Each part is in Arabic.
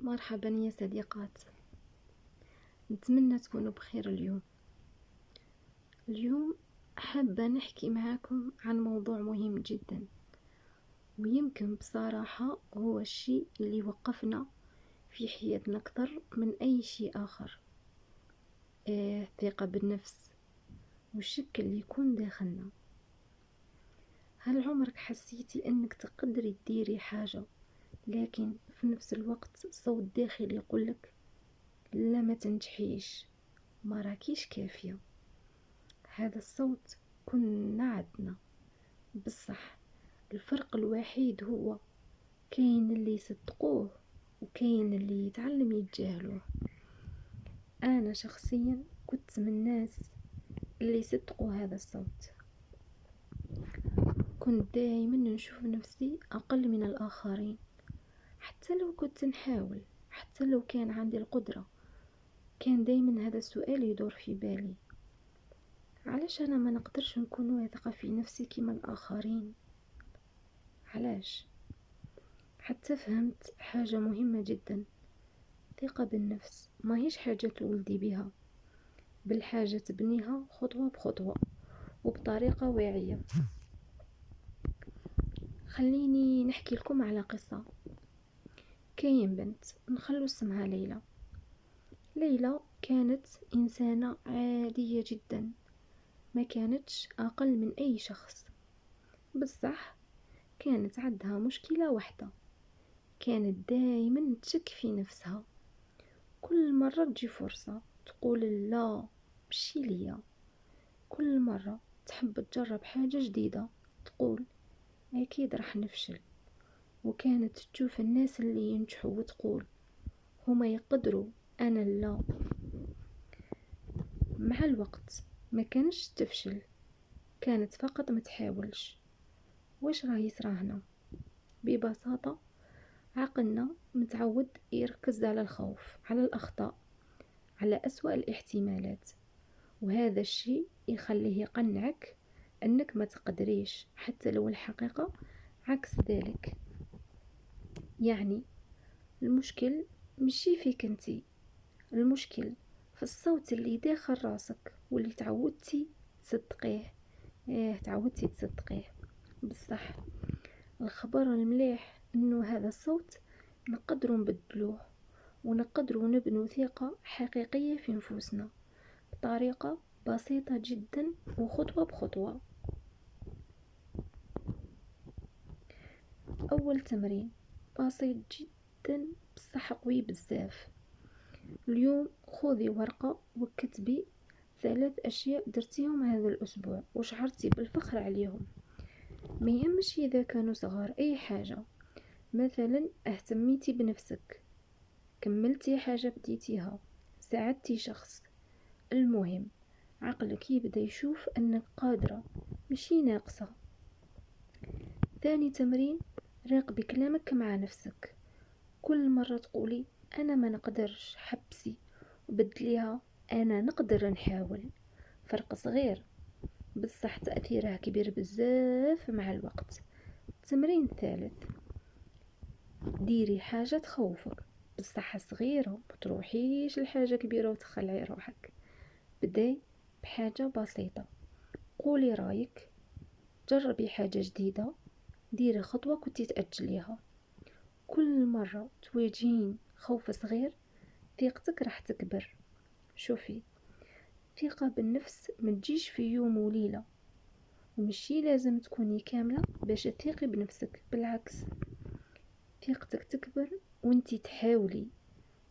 مرحبا يا صديقات. نتمنى تكونوا بخير. اليوم حابة نحكي معاكم عن موضوع مهم جدا، ويمكن بصراحة هو الشيء اللي وقفنا في حياتنا أكثر من أي شيء آخر. الثقة بالنفس والشك اللي يكون داخلنا. هل عمرك حسيتي أنك تقدري تديري حاجة لكن في نفس الوقت صوت داخلي يقولك لا، ما تنجحيش، ما راكيش كافية؟ هذا الصوت كنا عندنا، بصح الفرق الوحيد هو كاين اللي يصدقوه وكاين اللي يتعلم يتجاهلوه. انا شخصيا كنت من الناس اللي يصدقوا هذا الصوت. كنت دائما نشوف نفسي اقل من الاخرين، حتى لو كنت نحاول، حتى لو كان عندي القدرة. كان دائما هذا السؤال يدور في بالي: علاش انا ما نقدرش نكون واثقة في نفسي كما الاخرين؟ علاش؟ حتى فهمت حاجة مهمة جدا: ثقة بالنفس ما هيش حاجة تولدي بها، بل حاجة تبنيها خطوة بخطوة وبطريقة واعية. خليني نحكي لكم على قصة. كاين بنت نخلو اسمها ليلى. ليلى كانت إنسانة عادية جدا، ما كانتش أقل من أي شخص، بصح كانت عندها مشكلة واحدة: كانت دايما تشك في نفسها. كل مرة تجي فرصة تقول لا، مشي ليا. كل مرة تحب تجرب حاجة جديدة تقول أكيد راح نفشل. وكانت تشوف الناس اللي ينجحوا وتقول هما يقدروا، أنا لا. مع الوقت ما كانش تفشل، كانت فقط ما تحاولش. واش راه يصرى هنا؟ ببساطة عقلنا متعود يركز على الخوف، على الأخطاء، على أسوأ الاحتمالات، وهذا الشيء يخليه يقنعك أنك ما تقدريش، حتى لو الحقيقة عكس ذلك. يعني المشكل مشي فيك انتي، المشكل في الصوت اللي داخل راسك واللي تعودتي تصدقيه. تعودتي تصدقيه. بصح الخبر المليح انه هذا الصوت نقدروا نبدلوه، ونقدروا نبنوا ثقة حقيقية في نفوسنا بطريقة بسيطة جدا وخطوة بخطوة. أول تمرين بسيط جدا بصح قوي بزاف. اليوم خذي ورقة وكتبي 3 أشياء درتيهم هذا الأسبوع وشعرتي بالفخر عليهم. ما يهمش إذا كانوا صغار، أي حاجة. مثلا اهتميتي بنفسك، كملتي حاجة بديتيها، ساعدتي شخص. المهم عقلك يبدأ يشوف أنك قادرة، مشي ناقصة. ثاني تمرين: راقبي كلامك مع نفسك. كل مرة تقولي أنا ما نقدرش، حبسي وبدليها أنا نقدر نحاول. فرق صغير بصح تأثيرها كبير بزاف مع الوقت. التمرين الثالث: ديري حاجة تخوفك، بصح صغيرة، متروحيش لحاجة كبيرة وتخلعي روحك. بداي بحاجة بسيطة، قولي رايك، جربي حاجة جديدة، ديري خطوة كنتي تأجليها. كل مرة تواجهين خوف صغير ثقتك راح تكبر. شوفي، ثقة بالنفس متجيش في يوم وليلة، ومشي لازم تكوني كاملة باش تثقي بنفسك. بالعكس، ثقتك تكبر وانتي تحاولي،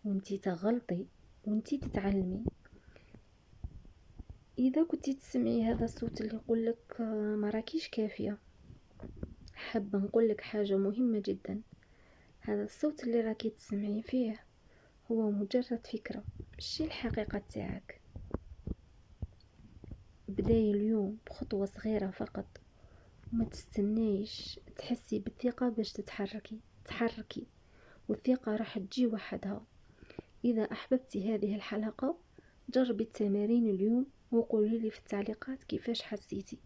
وانتي تغلطي، وانتي تتعلمي. اذا كنتي تسمعي هذا الصوت اللي يقولك ما راكيش كافية، حابة نقولك حاجة مهمة جدا: هذا الصوت اللي راكي تسمعي فيه هو مجرد فكرة، ماشي الحقيقة تاعك. بداية اليوم بخطوة صغيرة فقط، وما تستنيش تحسي بالثقة باش تحركي، والثقة راح تجي وحدها. إذا أحببتي هذه الحلقة جربي التمارين اليوم وقولي لي في التعليقات كيفاش حسيتي.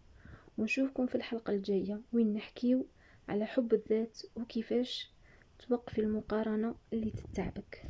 ونشوفكم في الحلقة الجاية وين نحكيو على حب الذات وكيفاش توقفي المقارنة اللي تتعبك.